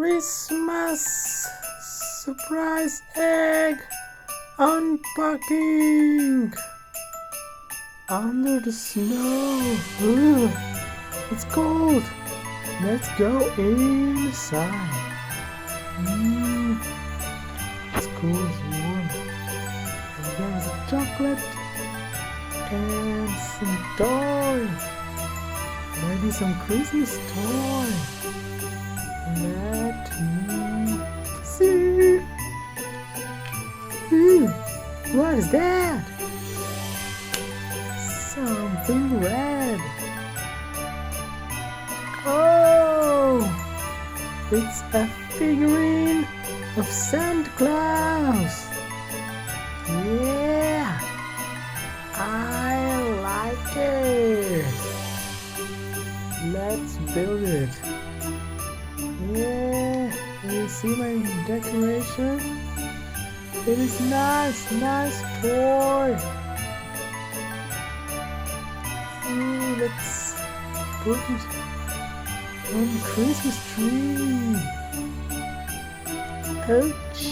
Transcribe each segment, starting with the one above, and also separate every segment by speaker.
Speaker 1: Christmas surprise egg unpacking under the snow. Ugh, it's cold. Let's go inside. It's cool, it's warm. And there's a chocolate and some toys. Maybe some Christmas toy. Let me see. What is that? Something red. Oh, it's a figurine of Santa Claus. Yeah, I like it. Let's build it. Yeah, you see my decoration? It is nice toy. Let's put it on the Christmas tree. Ouch!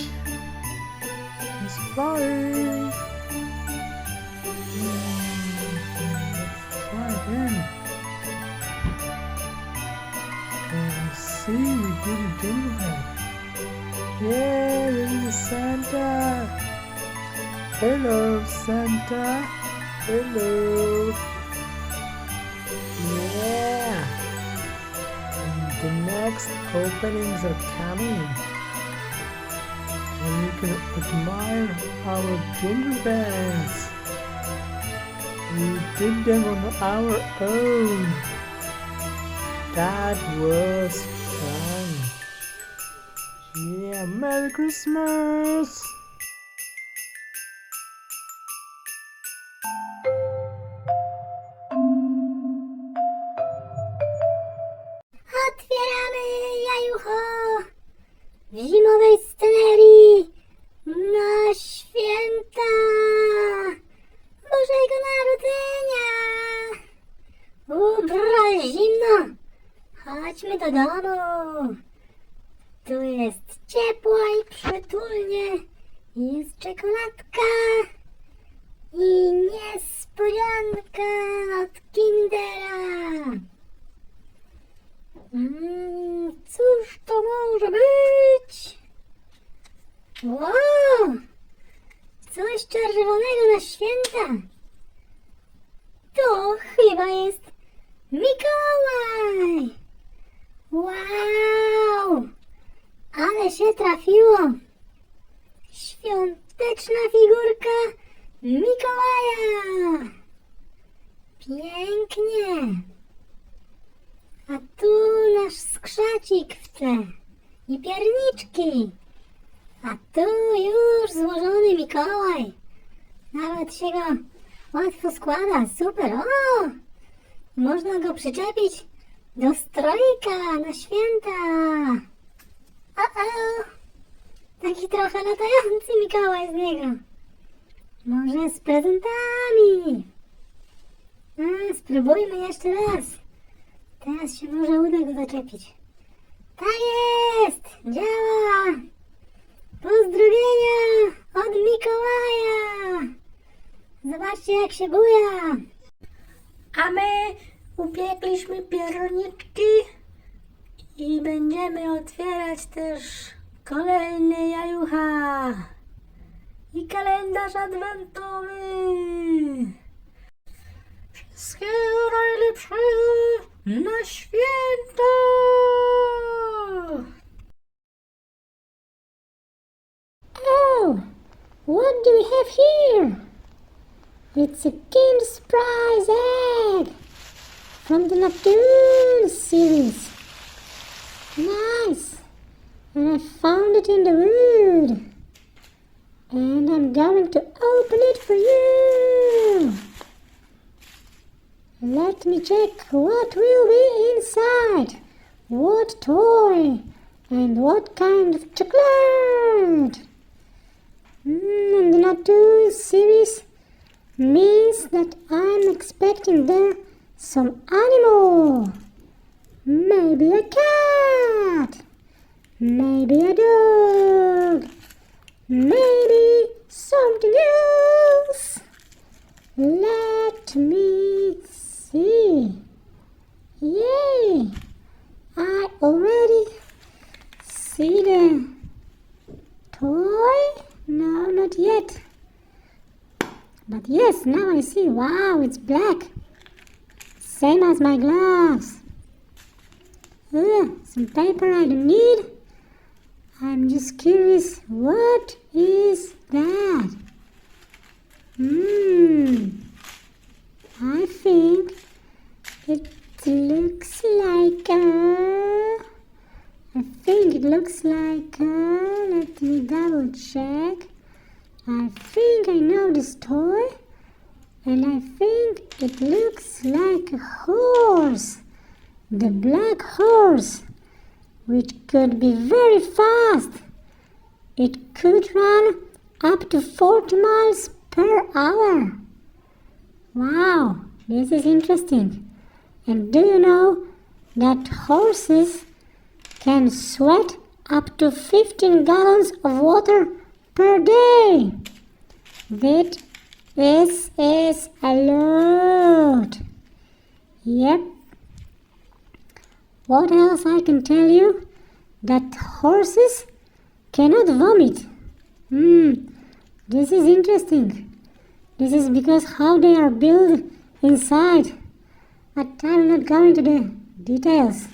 Speaker 1: It's flying. Let's try again. See, we didn't do that. Yeah, this is Santa. Hello, Santa. Hello. Yeah. And the next openings are coming. And you can admire our gingerbreads. We did them on our own. That was fun. Yeah, Merry Christmas!
Speaker 2: Otwieramy jajucho w zimowej scenerii na święta Bożego Narodzenia. Bra, zimno! Chodźmy do domu. Tu jest ciepło i przytulnie. Jest czekoladka i niespodzianka od Kindera. Cóż to może być? Wow! Coś czerwonego na święta. To chyba jest Mikołaj! Wow! Ale się trafiło! Świąteczna figurka Mikołaja! Pięknie! A tu nasz skrzacik w tle i pierniczki. A tu już złożony Mikołaj. Nawet się go łatwo składa. Super! O! Można go przyczepić do strojka na święta. Taki trochę latający Mikołaj z niego. Może z prezentami. Spróbujmy jeszcze raz. Teraz się może uda go zaczepić. Tak jest! Działa! Pozdrowienia od Mikołaja! Zobaczcie, jak się buja! A my upiekliśmy pierniczki i będziemy otwierać też kolejne jajucha i kalendarz adwentowy. Wszystkiego najlepszego na święta! Oh, what do we have here? It's a Kinder Surprise egg from the Natoons series. Nice! And I found it in the wood. And I'm going to open it for you. Let me check what will be inside. What toy and what kind of chocolate. And the Natoons series means that I'm expecting there some animal. Maybe a cat. Maybe a dog. Maybe something else. Let me see. Yay! I already see the toy. No, not yet. But yes, now I see. Wow, it's black. Same as my gloves. Some paper I don't need. I'm just curious, what is that? I think it looks like let me double check. I think I know this toy, and I think it looks like a horse. The black horse, which could be very fast. It could run up to 40 miles per hour. Wow, this is interesting. And do you know that horses can sweat up to 15 gallons of water per day? This is a lot. Yep. What else I can tell you? That horses cannot vomit. This is interesting. This is because how they are built inside. But I'm not going to the details.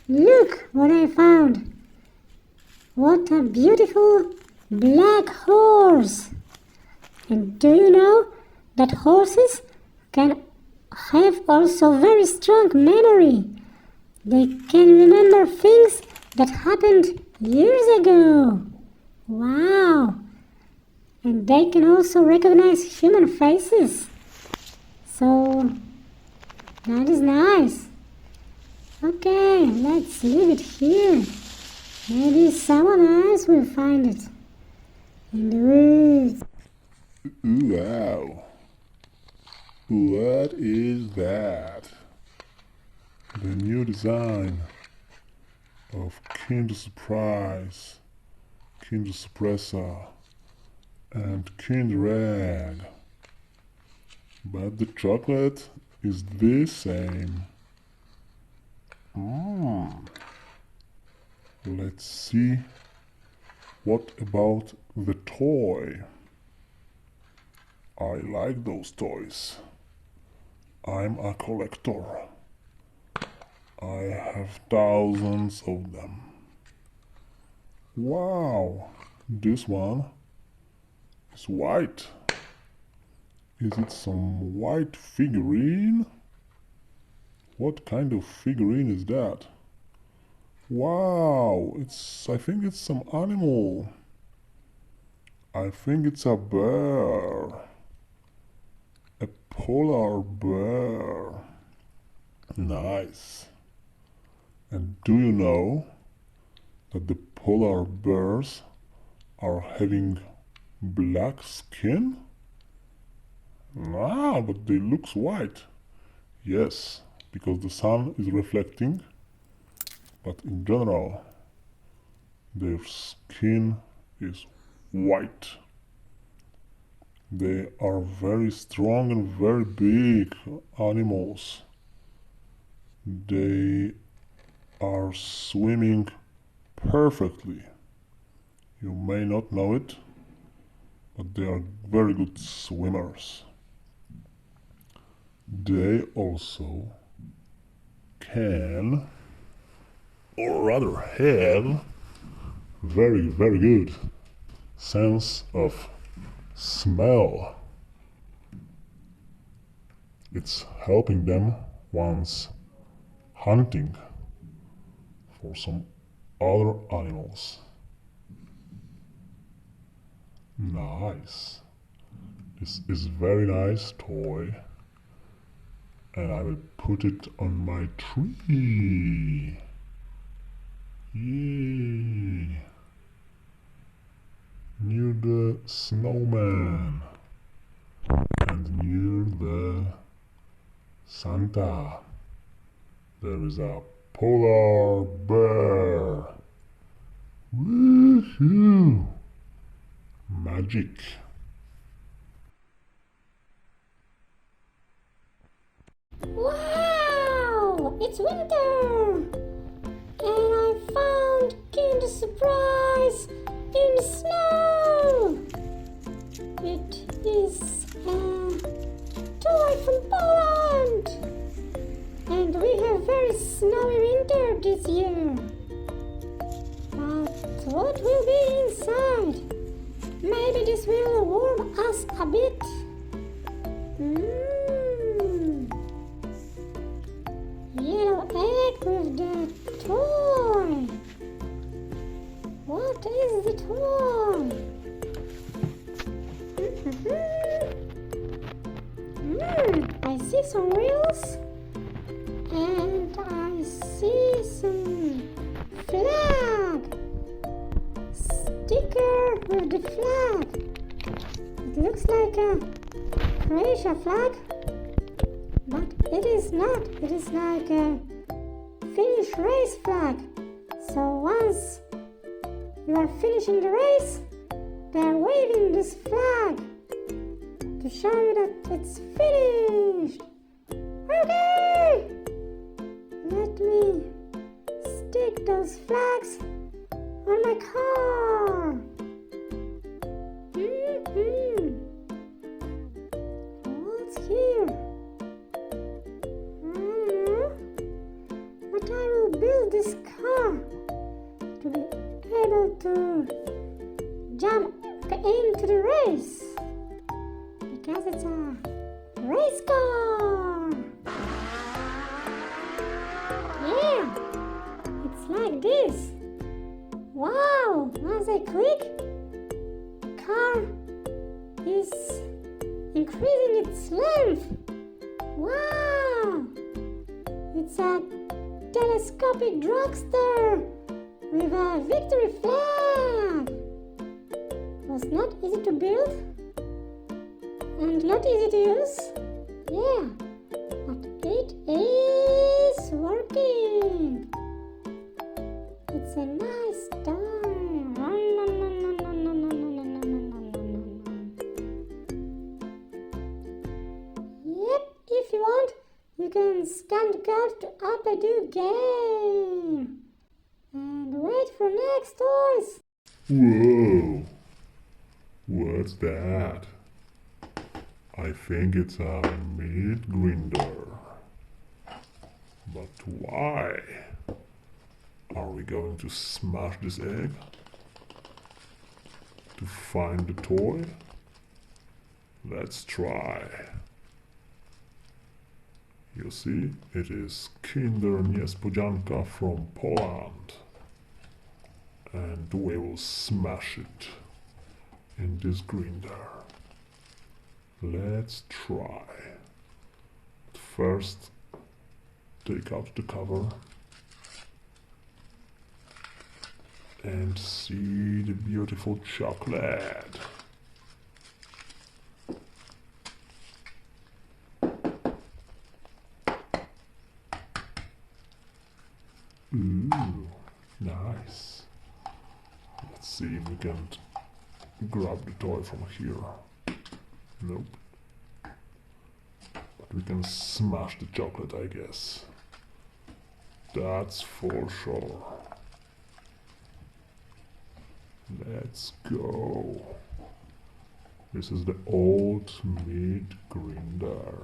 Speaker 2: Look what I found. What a beautiful black horse. And do you know that horses can have also very strong memory? They can remember things that happened years ago. Wow! And they can also recognize human faces. So, that is nice. Okay, let's leave it here. Maybe someone else will find it in the woods.
Speaker 3: Wow. What is that? The new design of Kinder Surprise, Kinder Suppressor, and Kinder Egg. But the chocolate is the same. Let's see what about the toy. I like those toys. I'm a collector. I have thousands of them. Wow, this one is white. Is it some white figurine? What kind of figurine is that? Wow, I think it's some animal. I think it's a bear. A polar bear. Nice. And do you know that the polar bears are having black skin? But they look white. Yes, because the sun is reflecting. But in general, their skin is white. They are very strong and very big animals. They are swimming perfectly. You may not know it, but they are very good swimmers. They also can, or rather have, very, very good sense of smell. It's helping them once hunting for some other animals. Nice. This is very nice toy, and I will put it on my tree. Yay! Near the snowman and near the Santa, there is a polar bear. Woohoo! Magic.
Speaker 2: Wow! It's winter! And I found Kinder Surprise in the snow! It is a toy from Poland! And we have very snowy winter this year. But what will be inside? Maybe this will warm us a bit. Yellow egg with the toy. What is the toy? I see some wheels and I see some flag. Sticker with the flag. It looks like a Croatia flag. But it is not. It is like a Finnish race flag. So once you are finishing the race, they are waving this flag to show you that it's finished. Okay! Let me stick those flags on my car. What's here? But I will build this car to be able to jump into the race because it's a race car. Yeah, it's like this. Wow, as I click, car is increasing its length. Wow, it's a telescopic dragster with a victory flag. Was not easy to build and not easy to use. Yeah, but it is working. It's a nice toy. Yep, if you want, you can scan the code to upload your game. And wait for next toys.
Speaker 3: Whoa! What's that? I think it's a meat grinder. But why? Are we going to smash this egg? To find the toy? Let's try. You see, it is Kinder Niespodzianka from Poland. And we will smash it in this grinder. Let's try. First, take out the cover and see the beautiful chocolate. Ooh, nice. Let's see if we can grab the toy from here. Nope. But we can smash the chocolate, I guess. That's for sure. Let's go. This is the old meat grinder.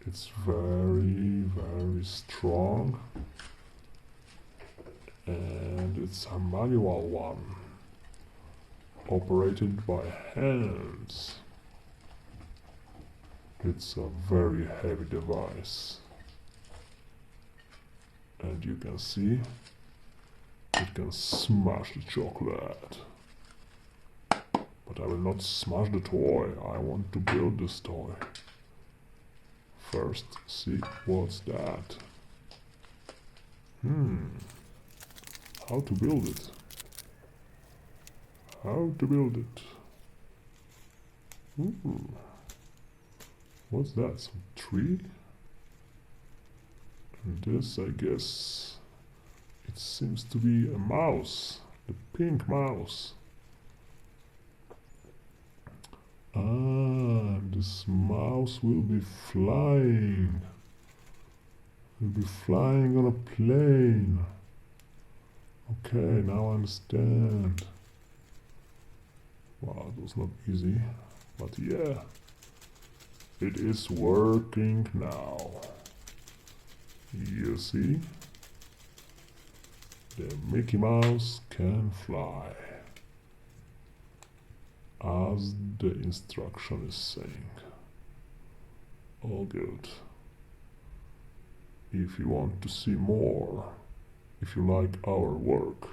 Speaker 3: It's very, very strong. And it's a manual one. Operated by hands. It's a very heavy device. And you can see it can smash the chocolate. But I will not smash the toy. I want to build this toy. First, see what's that. How to build it? How to build it? Ooh. What's that? Some tree? And this, I guess, It seems to be a mouse, the pink mouse. This mouse will be flying. Will be flying on a plane. Okay, now I understand. Wow, it was not easy, but yeah, it is working now. You see? The Mickey Mouse can fly, as the instruction is saying. All good. If you want to see more, if you like our work,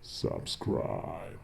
Speaker 3: subscribe.